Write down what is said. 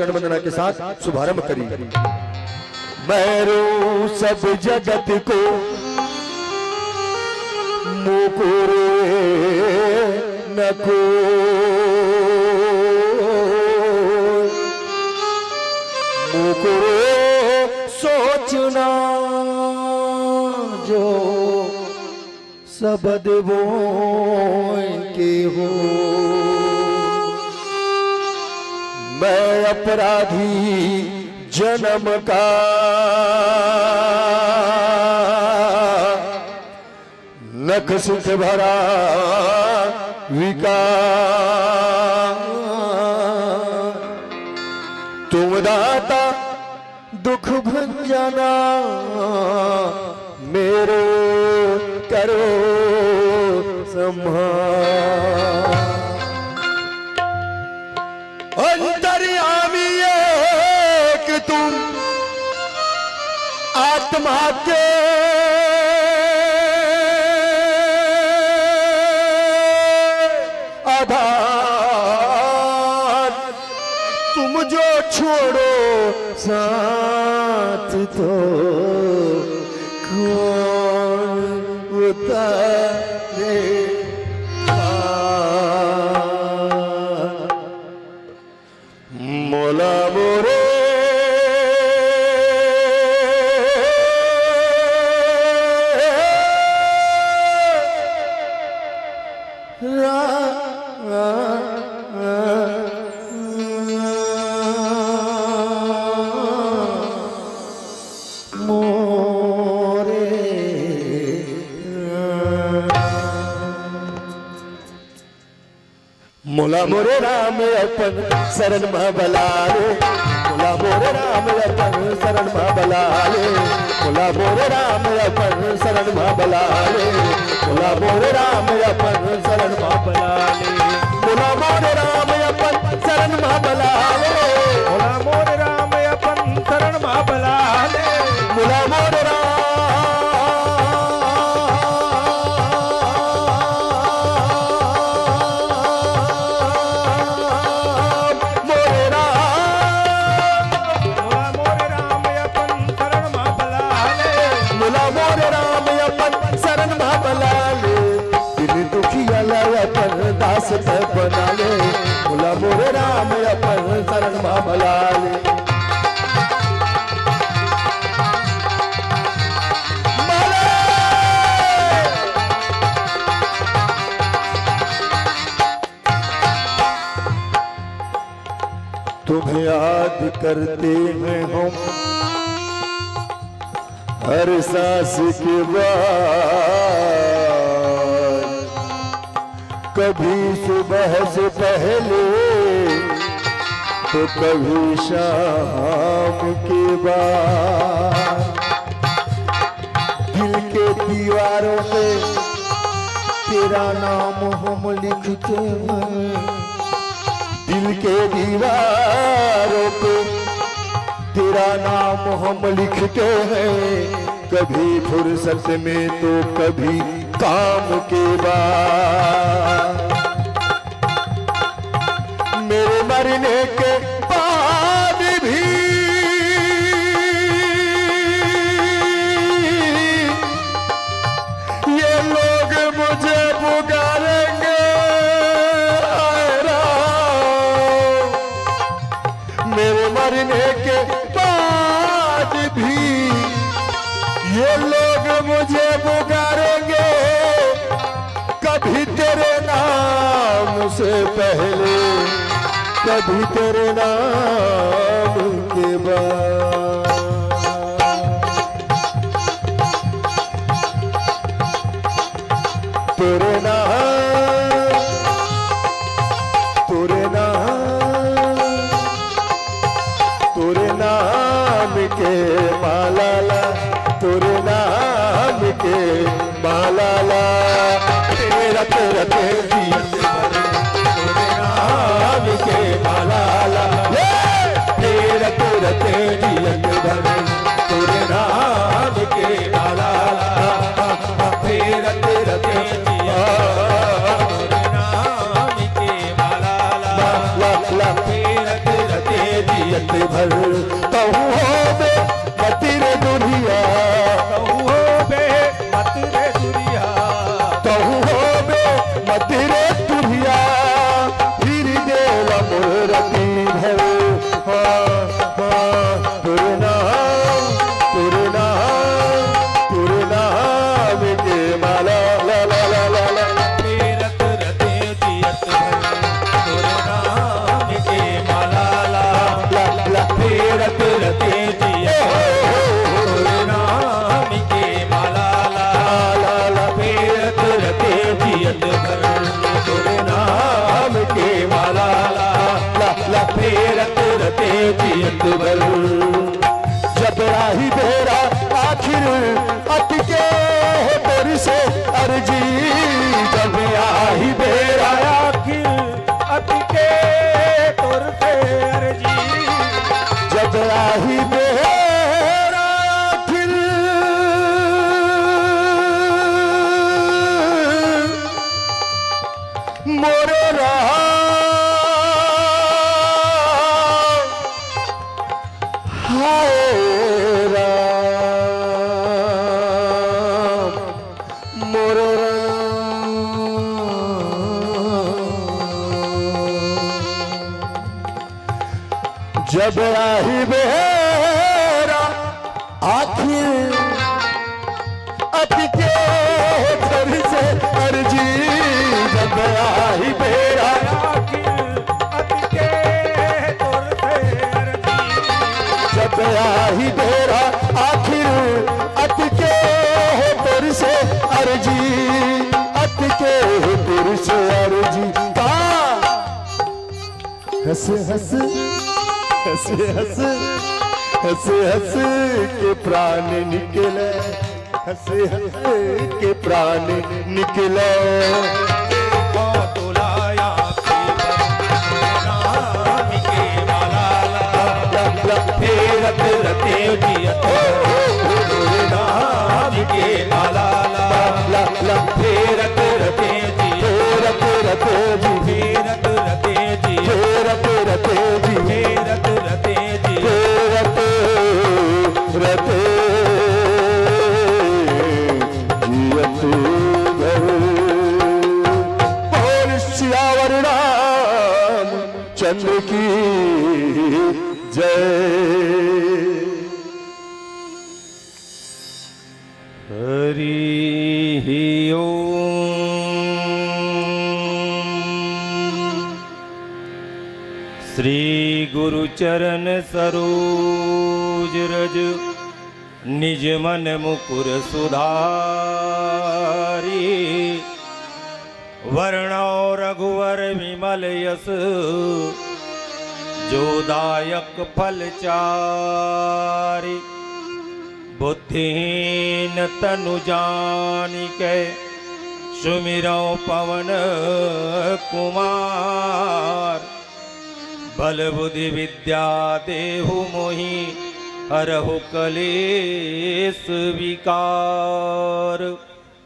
वंदना के साथ शुभारंभ करिए। मैरू सब जगत को मुकुरे नको मुकुरे सोचना जो सबद वो के हो। मैं अपराधी जन्म का नख सुख भरा विकार। तुम दाता दुख भंजना मेरे करो संहार। अंतर्यामी एक तुम आत्मा के आधार। तुम जो छोड़ो साथ तो कौन उतारे। मोला मोरे मोला मोरे राम अपन शरण में बलाले। मोला मोरे राम अपन शरण में बलाले। मोला मोरे राम अपन शरण में बलाले। मोला मोरे राम अपन शरण में बलाले। मोला मोरे राम अपन शरण में बलाले। मोला मोरे राम अपन शरण में बलाले। मोला मोरे राम दास बना ले। मोला मोरे राम अपन शरण में भला ले। तुम्हें याद करते हैं हम हर सांस के बाद। कभी सुबह से पहले तो कभी शाम के बाद। दिल के दीवारों पे तेरा नाम हम लिखते हैं। दिल के दीवारों पे तेरा नाम हम लिखते हैं। कभी फुर्सत में तो कभी काम के बाद। मेरे मरने के बाद भी ये लोग मुझे पुकारेंगे। मेरे मरने के बाद भी ये लोग मुझे पुकारेंगे। कभी तेरे नाम से पहले कभी तेरे नाम के बाद। तेरे नाम तेरे नाम तेरे नाम के मालाला। तेरे नाम के मालाला। तेरा तेरा तेरी तेरे नाम के मालाला। तेरा तेरा तेरी तेरे नाम के मालाला। तेरा तेरा तेरी नाम के मालाला। तेरा तेरा तेरी जियत भर कहूँ हो बे मति रे दुनिया कहूँ हो बे मत रे दुनिया कहूँ हो बे मति रे दुनिया फिर देला मोरती भर तुरनाम के माला ला ला ला ला ला फेरत रते जियत भर तोरे नाम के माला ला ला ला फेरत रते जियत तोरे नाम के माला ला ला ला फेरत रते जियत भर तोरे नाम के माला ला ला ला फेरत रते जियत भर जब राही बेरा आखिर अटके तेरी से अर्जी जब आही बेरा आखिर अटके तोर पे अर्जी जब आही बेरा आखिर मोरे रहा हाय राम मोरे राम जब आही बेरा आखिर अटके घर से अर्जी जब आही बेरा आखिर अटके तोर पे अर्जी जब आही बेरा आखिर अटके हो तुर से अर्जी अटके हो तुर से अर्जी का हंस हंस हंस हंस हंस हंस के प्राण निकले हंस हंस के प्राण निकले तोलाया नाम के माला ला फेरत रते जियत तोरे नाम के माला ला ला ला फेरत रते जियत रते जी फेरत रते जियत रते रते जी फेरत रते जियत रते रते जियत भर बोल सियावर राम चंद्र की जय हरि ओम श्री गुरु चरण सरोज रज निज मन मुकुर सुधारी वर्णो रघुवर विमल यस जो दायक फल चारि बुद्धिहीन तनु जानिके सुमिरौ पवन कुमार बल बुद्धि विद्या देहु मोहि हरहु कलेश विकार।